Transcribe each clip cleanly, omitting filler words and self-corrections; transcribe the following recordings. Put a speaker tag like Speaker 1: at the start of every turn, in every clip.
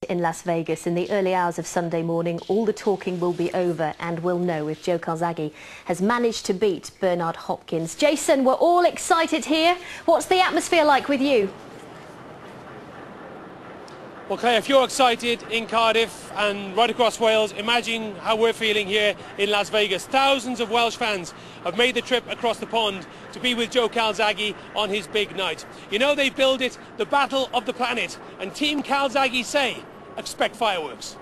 Speaker 1: In Las Vegas in the early hours of Sunday morning, all the talking will be over and we'll know if Joe Calzaghe has managed to beat Bernard Hopkins. Jason, we're all excited here. What's the atmosphere like with you?
Speaker 2: Well, Claire, if you're excited in Cardiff and right across Wales, imagine how we're feeling here in Las Vegas. Thousands of Welsh fans have made the trip across the pond to be with Joe Calzaghe on his big night. You know, they billed it the Battle of the Planet, and Team Calzaghe say, expect fireworks.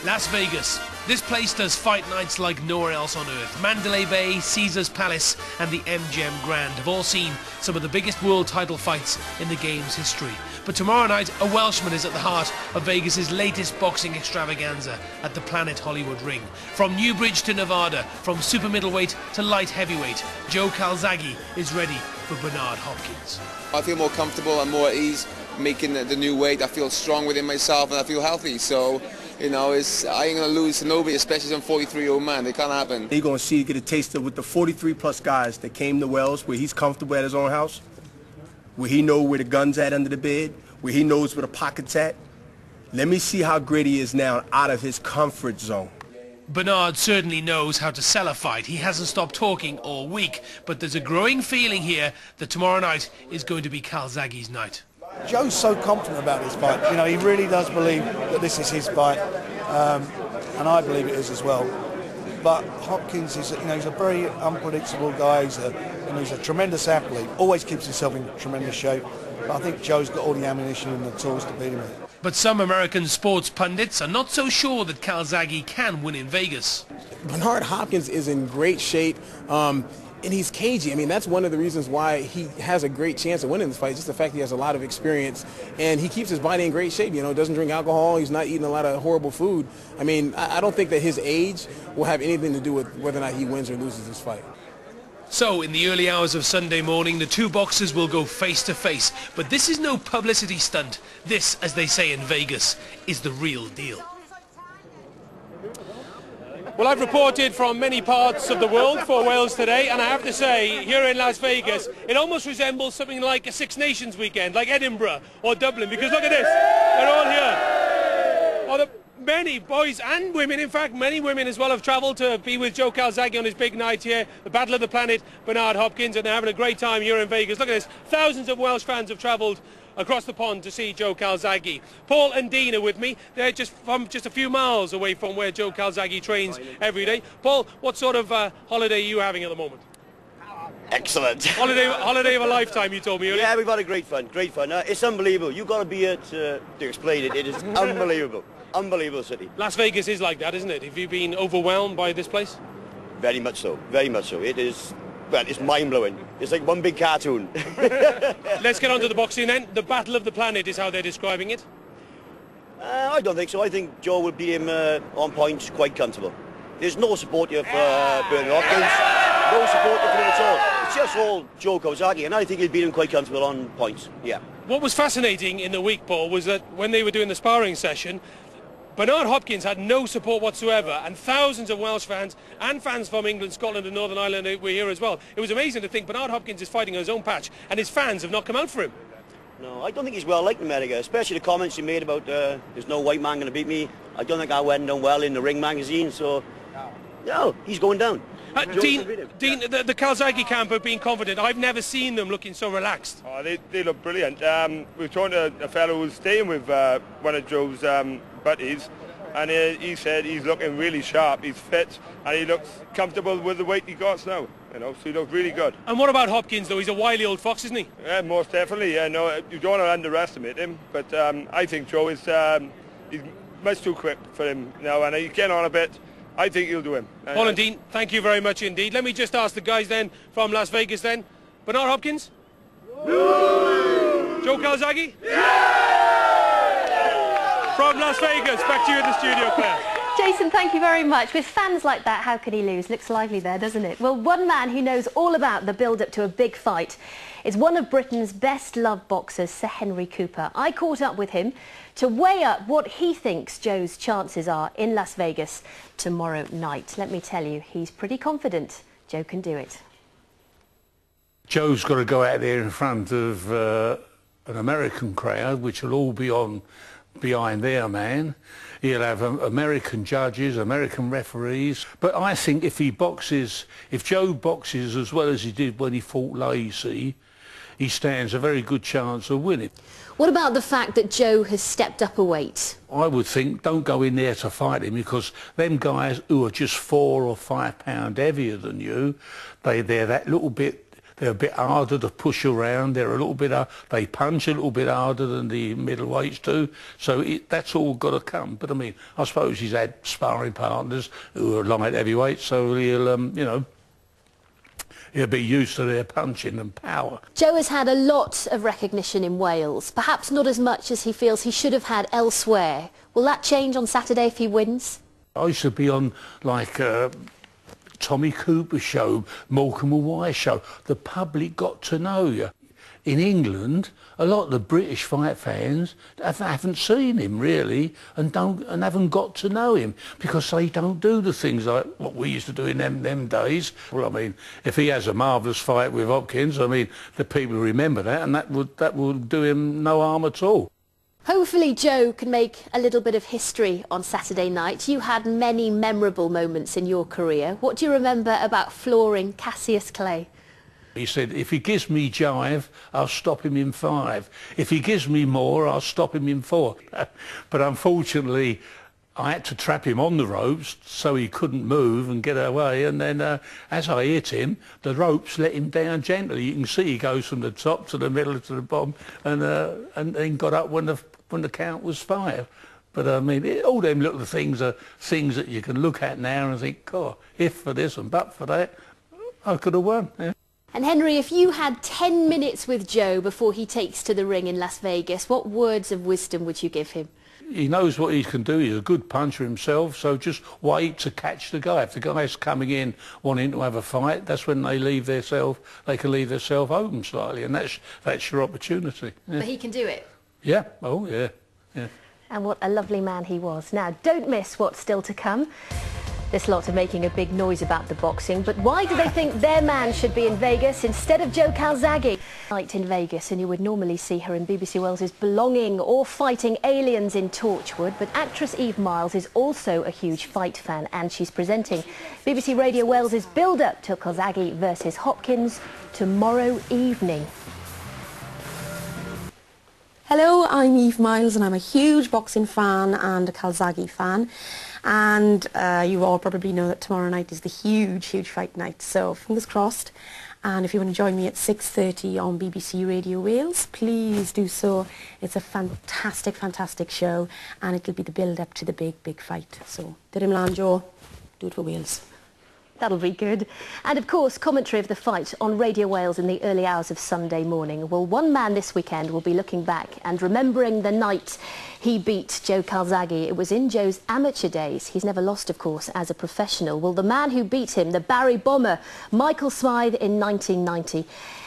Speaker 3: Las Vegas. This place does fight nights like nowhere else on earth. Mandalay Bay, Caesars Palace and the MGM Grand have all seen some of the biggest world title fights in the game's history. But tomorrow night, a Welshman is at the heart of Vegas's latest boxing extravaganza at the Planet Hollywood Ring. From Newbridge to Nevada, from super middleweight to light heavyweight, Joe Calzaghe is ready for Bernard Hopkins.
Speaker 4: I feel more comfortable and more at ease making the new weight. I feel strong within myself and I feel healthy. So, you know, I ain't going to lose to nobody, especially some 43-year-old man. It can't happen.
Speaker 5: You're going to see, get a taste of with the 43-plus guys that came to Wales, where he's comfortable at his own house, where he knows where the gun's at under the bed, where he knows where the pocket's at. Let me see how great he is now out of his comfort zone.
Speaker 3: Bernard certainly knows how to sell a fight. He hasn't stopped talking all week, but there's a growing feeling here that tomorrow night is going to be Calzaghe's night.
Speaker 6: Joe's so confident about this fight. You know, he really does believe that this is his fight, and I believe it is as well. But Hopkins is, you know, he's a very unpredictable guy. He's a tremendous athlete. Always keeps himself in tremendous shape. But I think Joe's got all the ammunition and the tools to beat him.
Speaker 3: But some American sports pundits are not so sure that Calzaghe can win in Vegas.
Speaker 7: Bernard Hopkins is in great shape. And he's cagey. I mean, that's one of the reasons why he has a great chance of winning this fight, just the fact he has a lot of experience. And he keeps his body in great shape, you know, doesn't drink alcohol, he's not eating a lot of horrible food. I mean, I don't think that his age will have anything to do with whether or not he wins or loses this fight.
Speaker 3: So, in the early hours of Sunday morning, the two boxers will go face to face. But this is no publicity stunt. This, as they say in Vegas, is the real deal.
Speaker 2: Well, I've reported from many parts of the world for Wales today, and I have to say, here in Las Vegas, it almost resembles something like a Six Nations weekend, like Edinburgh or Dublin, because look at this, they're all here. Oh, many boys and women, in fact, many women as well have travelled to be with Joe Calzaghe on his big night here, the Battle of the Planet, Bernard Hopkins, and they're having a great time here in Vegas. Look at this, thousands of Welsh fans have travelled across the pond to see Joe Calzaghe. Paul and Dean are with me. They're just a few miles away from where Joe Calzaghe trains every day. Paul, what sort of holiday are you having at the moment?
Speaker 8: Excellent.
Speaker 2: Holiday of a lifetime, you told me earlier.
Speaker 8: Yeah, we've had a great fun, great fun. It's unbelievable. You've got to be here to explain it. It is unbelievable. Unbelievable city.
Speaker 2: Las Vegas is like that, isn't it? Have you been overwhelmed by this place?
Speaker 8: Very much so, very much so. It is, well, it's mind-blowing. It's like one big cartoon.
Speaker 2: Let's get on to the boxing then. The Battle of the Planet is how they're describing it.
Speaker 8: I don't think so. I think Joe will beat him on points quite comfortable. There's no support here for Bernard Hopkins. No support for him at all. It's just all Joe Calzaghe, and I think he'll beat him quite comfortable on points, yeah.
Speaker 2: What was fascinating in the week, Paul, was that when they were doing the sparring session, Bernard Hopkins had no support whatsoever, and thousands of Welsh fans and fans from England, Scotland and Northern Ireland were here as well. It was amazing to think Bernard Hopkins is fighting on his own patch and his fans have not come out for him.
Speaker 8: No, I don't think he's well liked in America, especially the comments he made about there's no white man going to beat me. I don't think I went down well in the Ring magazine, so no, he's going down.
Speaker 2: Dean, the Calzaghe camp have been confident. I've never seen them looking so relaxed.
Speaker 9: Oh, they look brilliant. We were talking to a fellow who's staying with one of Joe's buddies, and he said he's looking really sharp, he's fit, and he looks comfortable with the weight he got now. You know, so he looks really good.
Speaker 2: And what about Hopkins, though? He's a wily old fox, isn't he?
Speaker 9: Yeah, most definitely. Yeah, no, you don't want to underestimate him, but I think Joe is he's much too quick for him now, and he's getting on a bit. I think he'll do him.
Speaker 2: Paul and Dean, thank you very much indeed. Let me just ask the guys then from Las Vegas then. Bernard Hopkins? No. Joe Calzaghe? Yeah. From Las Vegas, back to you in the studio, Claire.
Speaker 1: Jason, thank you very much. With fans like that, how can he lose? Looks lively there, doesn't it? Well, one man who knows all about the build-up to a big fight is one of Britain's best-loved boxers, Sir Henry Cooper. I caught up with him to weigh up what he thinks Joe's chances are in Las Vegas tomorrow night. Let me tell you, he's pretty confident Joe can do it.
Speaker 10: Joe's got to go out there in front of an American crowd, which will all be on behind their man. He'll have American judges, American referees. But I think if Joe boxes as well as he did when he fought Lacey, he stands a very good chance of winning.
Speaker 1: What about the fact that Joe has stepped up a weight?
Speaker 10: I would think don't go in there to fight him, because them guys who are just 4 or 5 pounds heavier than you, they're that little bit. They're a bit harder to push around. They're a little bit. They punch a little bit harder than the middleweights do. So that's all got to come. But I mean, I suppose he's had sparring partners who are light heavyweights, so he'll he'll be used to their punching and power.
Speaker 1: Joe has had a lot of recognition in Wales, perhaps not as much as he feels he should have had elsewhere. Will that change on Saturday if he wins?
Speaker 10: I used to be on like Tommy Cooper's show, Morecambe and Wise show. The public got to know you. In England, a lot of the British fight fans haven't seen him really, and haven't got to know him, because they don't do the things like what we used to do in them days. Well, I mean, if he has a marvellous fight with Hopkins, I mean, the people remember that, and that would do him no harm at all.
Speaker 1: Hopefully Joe can make a little bit of history on Saturday night. You had many memorable moments in your career. What do you remember about flooring Cassius Clay?
Speaker 10: He said, if he gives me jive, I'll stop him in 5. If he gives me more, I'll stop him in 4. But unfortunately, I had to trap him on the ropes so he couldn't move and get away. And then as I hit him, the ropes let him down gently. You can see he goes from the top to the middle to the bottom, and then got up when the count was 5. But I mean, all them little things are things that you can look at now and think, God, if for this and but for that, I could have won. Yeah.
Speaker 1: And Henry, if you had 10 minutes with Joe before he takes to the ring in Las Vegas, what words of wisdom would you give him?
Speaker 10: He knows what he can do. He's a good puncher himself, so just wait to catch the guy. If the guy's coming in wanting to have a fight, that's when they can leave themselves open slightly, and that's your opportunity. Yeah.
Speaker 1: But he can do it?
Speaker 10: Yeah, oh yeah, yeah.
Speaker 1: And what a lovely man he was. Now, don't miss what's still to come. There's lots of making a big noise about the boxing, but why do they think their man should be in Vegas instead of Joe Calzaghe? Night in Vegas, and you would normally see her in BBC Wales' Belonging or fighting aliens in Torchwood, but actress Eve Miles is also a huge fight fan, and she's presenting BBC Radio Wales' build-up to Calzaghe versus Hopkins tomorrow evening.
Speaker 11: Hello, I'm Eve Miles, and I'm a huge boxing fan and a Calzaghe fan. And you all probably know that tomorrow night is the huge fight night. So fingers crossed. And if you want to join me at 6:30 on BBC Radio Wales, please do so. It's a fantastic show, and it'll be the build-up to the big fight. So, Dir ymlaen, Joe. Do it for Wales.
Speaker 1: That'll be good. And of course, commentary of the fight on Radio Wales in the early hours of Sunday morning. Well, one man this weekend will be looking back and remembering the night he beat Joe Calzaghe. It was in Joe's amateur days. He's never lost, of course, as a professional. Well, the man who beat him, the Barry Bomber, Michael Smythe, in 1990.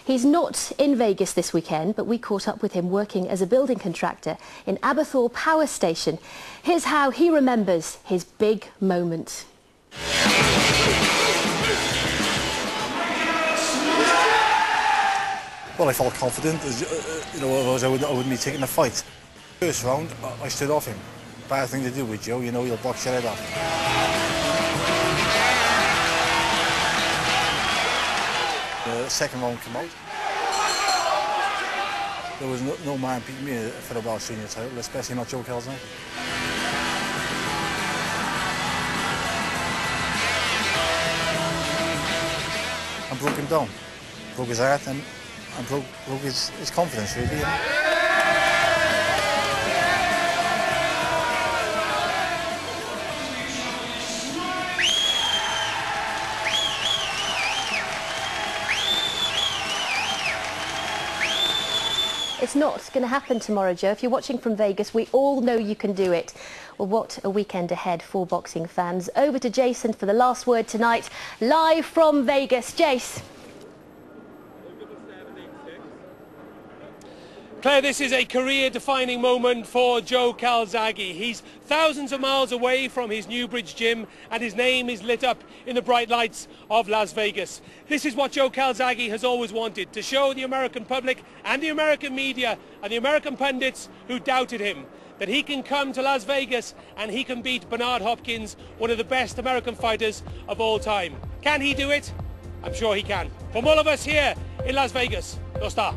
Speaker 1: He's not in Vegas this weekend, but we caught up with him working as a building contractor in Aberthaw Power Station. Here's how he remembers his big moment.
Speaker 6: Well, I felt confident, I wouldn't be taking the fight. First round, I stood off him. Bad thing to do with Joe, you'll box your head off. The second round came out. There was no man beating me for the World Senior title, especially not Joe Calzaghe. I broke him down, broke his heart, and broke his confidence, really.
Speaker 1: It's not going to happen tomorrow, Joe. If you're watching from Vegas, we all know you can do it. Well, what a weekend ahead for boxing fans. Over to Jason for the last word tonight, live from Vegas. Jace.
Speaker 2: Claire, this is a career-defining moment for Joe Calzaghe. He's thousands of miles away from his Newbridge gym, and his name is lit up in the bright lights of Las Vegas. This is what Joe Calzaghe has always wanted, to show the American public and the American media and the American pundits who doubted him that he can come to Las Vegas and he can beat Bernard Hopkins, one of the best American fighters of all time. Can he do it? I'm sure he can. From all of us here in Las Vegas, no star.